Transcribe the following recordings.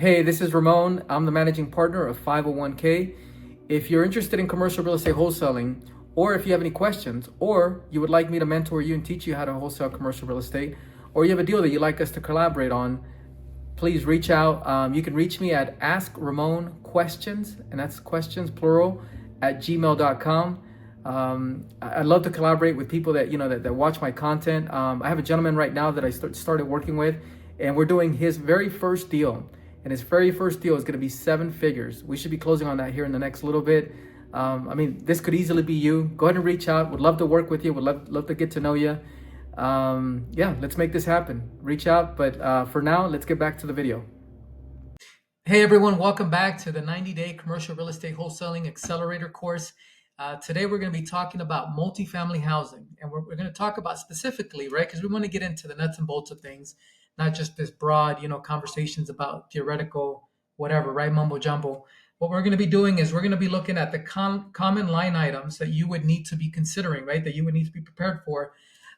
Hey, this is Ramon. I'm the managing partner of 501k. If you're interested in commercial real estate wholesaling, or if you have any questions, or you would like me to mentor you and teach you how to wholesale commercial real estate, or you have a deal that you'd like us to collaborate on, please reach out. You can reach me at Ask Ramon Questions, and that's questions plural, at gmail.com. I'd love to collaborate with people that watch my content. I have a gentleman right now that I started working with, and we're doing his very first deal. And his very first deal is going to be 7 figures. We should be closing on that here in the next little bit. This could easily be you. Go ahead and reach out. Would love to work with you. Would love to get to know you. Let's make this happen. Reach out. But for now, let's get back to the video. Hey everyone, welcome back to the 90-day commercial real estate wholesaling accelerator course. Today we're going to be talking about multifamily housing, and we're going to talk about specifically, right? Because we want to get into the nuts and bolts of things, not just this broad, conversations about theoretical, whatever, right? Mumbo jumbo. What we're going to be doing is we're going to be looking at the common line items that you would need to be considering, right? That you would need to be prepared for.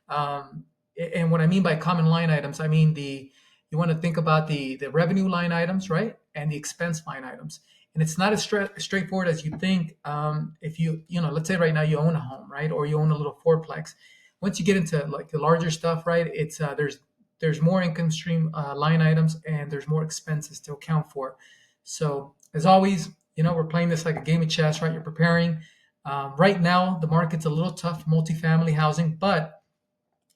And what I mean by common line items, I mean you want to think about the revenue line items, right? And the expense line items. And it's not as straightforward as you think. If let's say right now you own a home, right? Or you own a little fourplex. Once you get into like the larger stuff, right? It's there's more income stream line items, and there's more expenses to account for. So as always, we're playing this like a game of chess, right? You're preparing. Right now, the market's a little tough for multifamily housing, but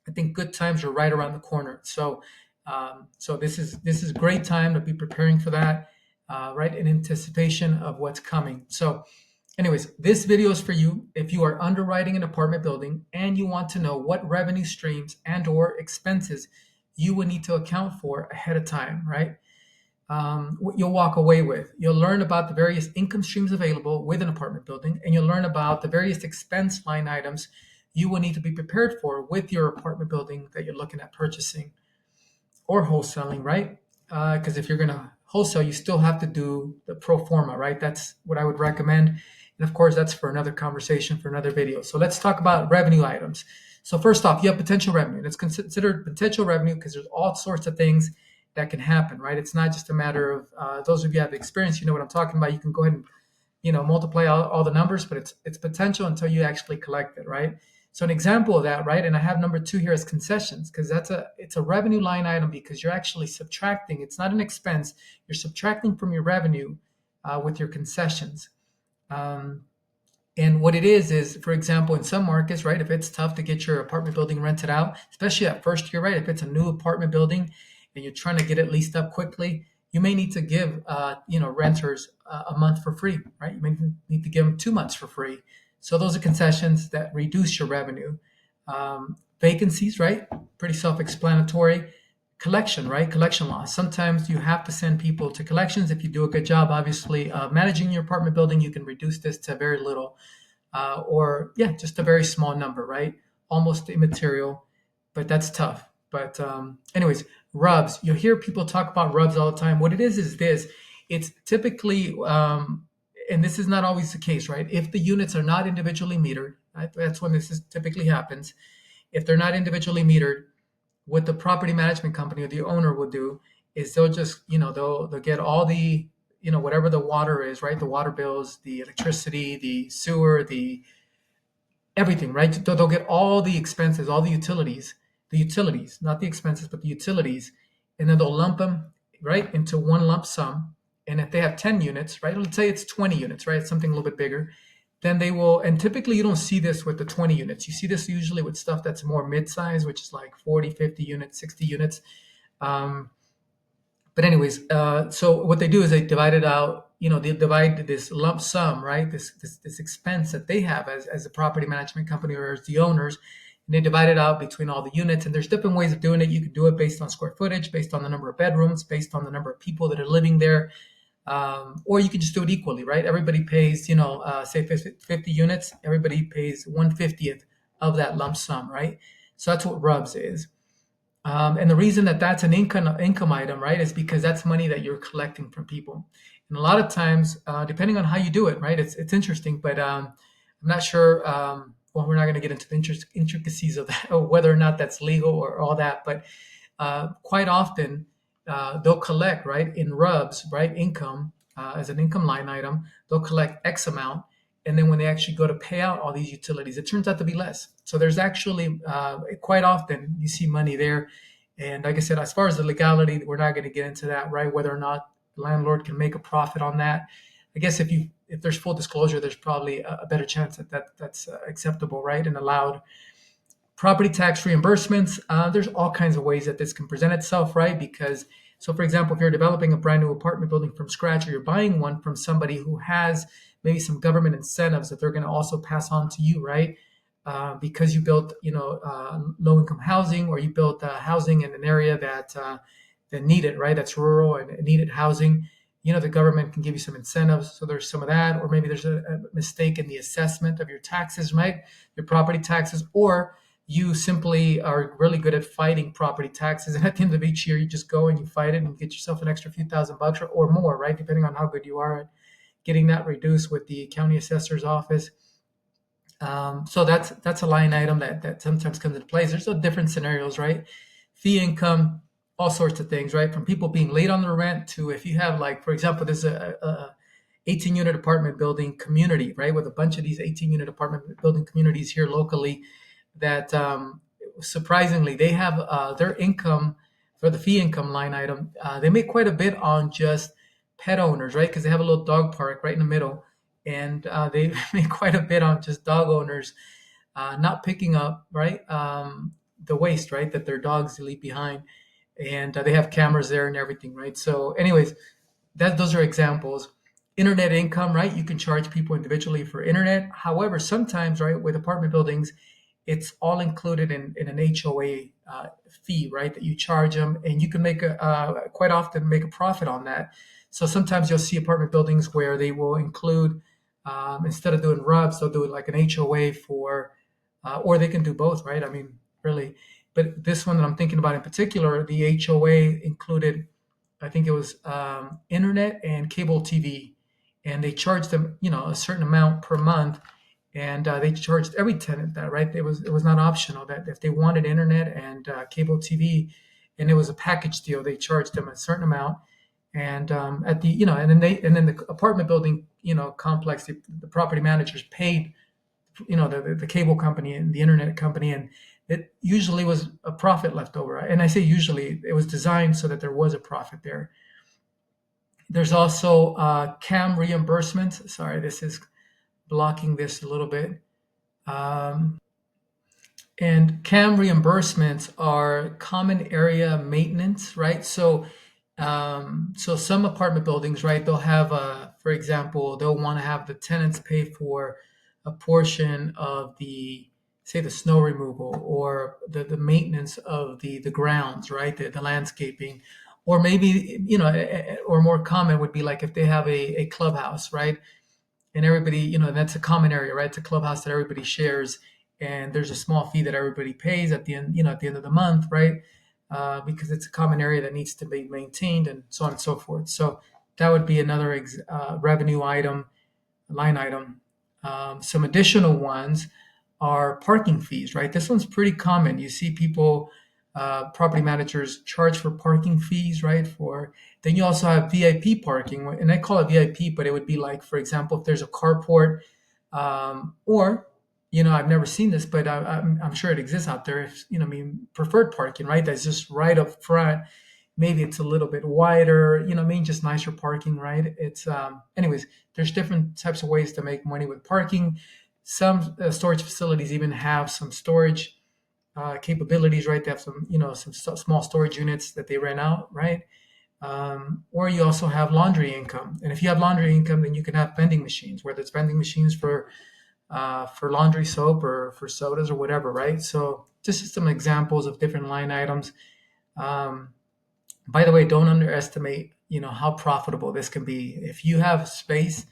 I think good times are right around the corner. So this is a great time to be preparing for that, right? In anticipation of what's coming. So anyways, this video is for you if you are underwriting an apartment building and you want to know what revenue streams and or expenses you would need to account for ahead of time, right? What you'll walk away with. You'll learn about the various income streams available with an apartment building, and you'll learn about the various expense line items you will need to be prepared for with your apartment building that you're looking at purchasing or wholesaling, right? Because if you're going to wholesale, you still have to do the pro forma, right? That's what I would recommend. And of course, that's for another conversation, for another video. So let's talk about revenue items. So first off, you have potential revenue. Let's consider potential revenue because there's all sorts of things that can happen, right? It's not just a matter of those of you who have experience, you know what I'm talking about. You can go ahead and multiply all the numbers, but it's potential until you actually collect it, right? So an example of that, right? And I have number 2 here as concessions, because it's a revenue line item because you're actually subtracting. It's not an expense. You're subtracting from your revenue with your concessions. And what it is, for example, in some markets, right? If it's tough to get your apartment building rented out, especially at first year, right? If it's a new apartment building and you're trying to get it leased up quickly, you may need to give renters a month for free, right? You may need to give them 2 months for free. So those are concessions that reduce your revenue. Vacancies, right? Pretty self-explanatory. Collection, right? Collection loss. Sometimes you have to send people to collections. If you do a good job, obviously, managing your apartment building, you can reduce this to very little, just a very small number, right? Almost immaterial, but that's tough. But anyways, rubs. You'll hear people talk about rubs all the time. What it is this. It's typically, and this is not always the case, right? If the units are not individually metered, right? That's when typically happens. If they're not individually metered, what the property management company or the owner will do is they'll just, they'll get all the, whatever the water is, right? The water bills, the electricity, the sewer, the everything, right? They'll get all the expenses, all the utilities, not the expenses, but the utilities, and then they'll lump them right into one lump sum. And if they have 10 units, right, let's say it's 20 units, right? It's something a little bit bigger. Then they will, and typically you don't see this with the 20 units. You see this usually with stuff that's more mid-size, which is like 40, 50 units, 60 units. But anyways, so what they do is they divide it out, they divide this lump sum, right? This expense that they have as a property management company or as the owners, and they divide it out between all the units. And there's different ways of doing it. You can do it based on square footage, based on the number of bedrooms, based on the number of people that are living there. Or you can just do it equally, right? Everybody pays, say 50 units, everybody pays 1/50th of that lump sum, right? So that's what RUBS is. And the reason that that's an income item, right, is because that's money that you're collecting from people. And a lot of times, depending on how you do it, right, it's interesting, but I'm not sure. Well, we're not going to get into the intricacies of that, or whether or not that's legal or all that. But quite often, they'll collect, right, in RUBS, right, income, as an income line item. They'll collect X amount, and then when they actually go to pay out all these utilities, it turns out to be less. So there's actually quite often you see money there. And like I said, as far as the legality, we're not going to get into that, right? Whether or not the landlord can make a profit on that. I guess if there's full disclosure, there's probably a better chance that's acceptable, right, and allowed. Property tax reimbursements, there's all kinds of ways that this can present itself, right? Because, so for example, if you're developing a brand new apartment building from scratch, or you're buying one from somebody who has maybe some government incentives that they're going to also pass on to you, right? Because you built, low income housing, or you built housing in an area that needed, right? That's rural and needed housing. The government can give you some incentives. So there's some of that, or maybe there's a mistake in the assessment of your taxes, right? Your property taxes, or you simply are really good at fighting property taxes. And at the end of each year, you just go and you fight it and you get yourself an extra few $1,000 or more, right? Depending on how good you are at getting that reduced with the county assessor's office. So that's a line item that sometimes comes into play. There's different scenarios, right? Fee income, all sorts of things, right? From people being late on the rent to, if you have, like, for example, there's a 18 unit apartment building community, right? With a bunch of these 18 unit apartment building communities here locally that surprisingly they have their income for the fee income line item. They make quite a bit on just pet owners, right? Because they have a little dog park right in the middle, and they make quite a bit on just dog owners not picking up, right, the waste, right, that their dogs leave behind, and they have cameras there and everything, right? So, anyways, those are examples. Internet income, right? You can charge people individually for internet. However, sometimes, right, with apartment buildings, it's all included in an HOA fee, right? That you charge them, and you can make quite often make a profit on that. So sometimes you'll see apartment buildings where they will include, instead of doing RUBS, they'll do it like an HOA for, or they can do both, right? I mean, really. But this one that I'm thinking about in particular, the HOA included, I think it was internet and cable TV, and they charged them, a certain amount per month, and they charged every tenant that, right? It was not optional that if they wanted internet and cable TV, and it was a package deal, they charged them a certain amount, and at the and then the apartment building complex, the property managers paid the cable company and the internet company, and it usually was a profit left over. And I say usually, it was designed so that there was a profit there. There's also CAM reimbursements. Sorry, this is blocking this a little bit. Um, and CAM reimbursements are common area maintenance, right? So some apartment buildings, right, they'll have for example, they'll want to have the tenants pay for a portion of the, say, the snow removal, or the maintenance of the grounds, right, the landscaping, or maybe, or more common would be like if they have a clubhouse, right, and everybody, that's a common area, right? It's a clubhouse that everybody shares, and there's a small fee that everybody pays at the end, at the end of the month, right? Because it's a common area that needs to be maintained, and so on and so forth. So that would be another revenue item, line item. Some additional ones are parking fees, right? This one's pretty common. You see people, property managers charge for parking fees, right? Then you also have VIP parking, and I call it VIP, but it would be like, for example, if there's a carport, or I've never seen this, but I'm sure it exists out there. If, I mean, preferred parking, right? That's just right up front. Maybe it's a little bit wider, just nicer parking, right? It's, anyways, there's different types of ways to make money with parking. Some storage facilities even have some storage capabilities, right? They have some, some small storage units that they rent out, right? Or you also have laundry income. And if you have laundry income, then you can have vending machines, whether it's vending machines for laundry soap or for sodas or whatever, right? So just some examples of different line items. By the way, don't underestimate, how profitable this can be. If you have space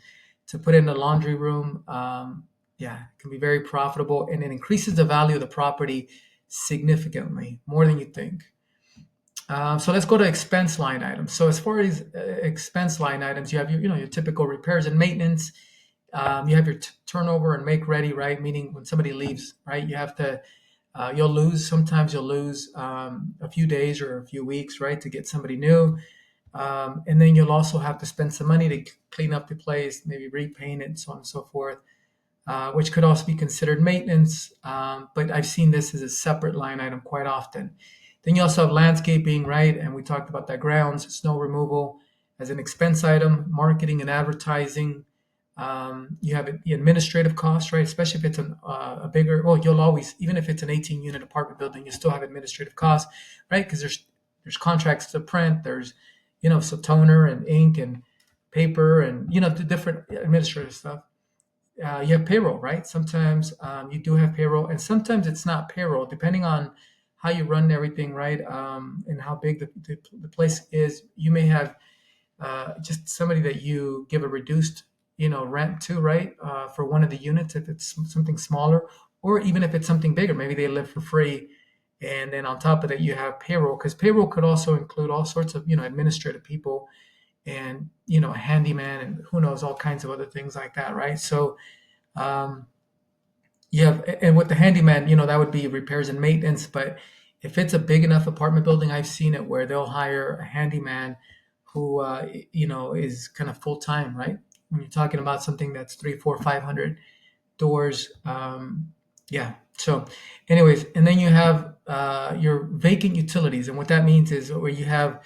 to put in a laundry room, yeah, it can be very profitable, and it increases the value of the property significantly, more than you think. So let's go to expense line items. So as far as expense line items, you have your typical repairs and maintenance. You have your turnover and make ready, right? Meaning when somebody leaves, right? You have to Sometimes you'll lose a few days or a few weeks, right, to get somebody new. And then you'll also have to spend some money to clean up the place, maybe repaint it, so on and so forth, which could also be considered maintenance. But I've seen this as a separate line item quite often. Then you also have landscaping, right? And we talked about that, grounds, snow removal as an expense item, marketing and advertising. You have the administrative costs, right? Especially if it's a bigger, well, you'll always, even if it's an 18 unit apartment building, you still have administrative costs, right? Because there's contracts to print, there's, so toner and ink and paper and, the different administrative stuff. You have payroll, right? Sometimes you do have payroll, and sometimes it's not payroll, depending on how you run everything, right? And how big the place is. You may have just somebody that you give a reduced, rent to, right? For one of the units, if it's something smaller, or even if it's something bigger, maybe they live for free. And then on top of that, you have payroll, because payroll could also include all sorts of, administrative people and, a handyman and who knows, all kinds of other things like that, right? So, um, yeah, and with the handyman, that would be repairs and maintenance. But if it's a big enough apartment building, I've seen it where they'll hire a handyman who, is kind of full time, right? When you're talking about something that's three, four, 500 doors, yeah. So, anyways, and then you have your vacant utilities, and what that means is where you have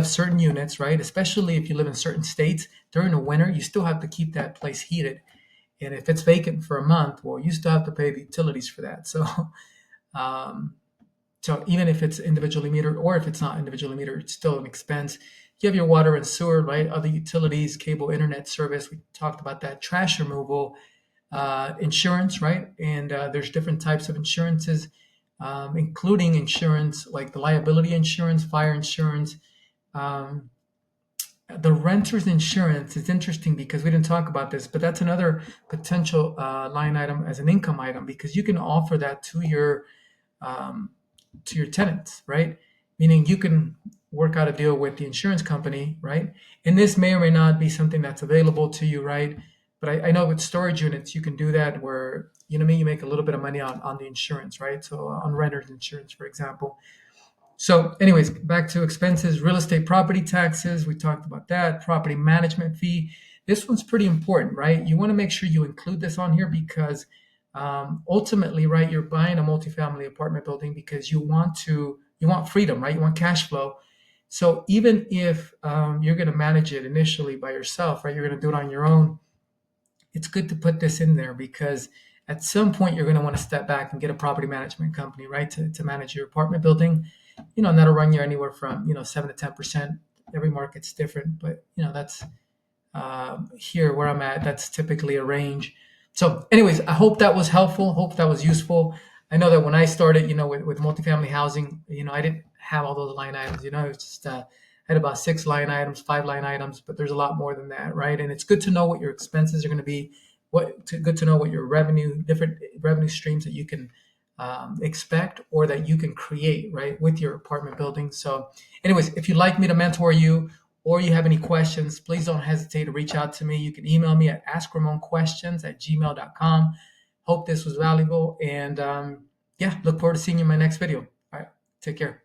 certain units, right? Especially if you live in certain states during the winter, you still have to keep that place heated. And if it's vacant for a month, well, you still have to pay the utilities for that. So, um, so even if it's individually metered or if it's not individually metered, it's still an expense. You have your water and sewer, right? Other utilities, cable, internet service. We talked about that. Trash removal, insurance, right? And there's different types of insurances, including insurance like the liability insurance, fire insurance. Um, the renter's insurance is interesting because we didn't talk about this, but that's another potential line item as an income item, because you can offer that um, to your tenants, right? Meaning you can work out a deal with the insurance company, right? And this may or may not be something that's available to you, right? But I know with storage units, you can do that where, you make a little bit of money on the insurance, right? So on renter's insurance, for example. So, anyways, back to expenses, real estate property taxes. We talked about that. Property management fee. This one's pretty important, right? You want to make sure you include this on here because ultimately, right, you're buying a multifamily apartment building because you want freedom, right? You want cash flow. So even if you're going to manage it initially by yourself, right, you're going to do it on your own, it's good to put this in there because at some point you're going to want to step back and get a property management company, right, to manage your apartment building. And that'll run you anywhere from 7 to 10%. Every market's different, but that's here where I'm at. That's typically a range. So, anyways, I hope that was helpful. Hope that was useful. I know that when I started, with multifamily housing, I didn't have all those line items. It's just I had about 6 line items, 5 line items, but there's a lot more than that, right? And it's good to know what your expenses are going to be. Good to know what your different revenue streams that you can expect or that you can create, right, with your apartment building. So, anyways, if you'd like me to mentor you or you have any questions, please don't hesitate to reach out to me. You can email me at askramonquestions@gmail.com. Hope this was valuable. And yeah, look forward to seeing you in my next video. All right, take care.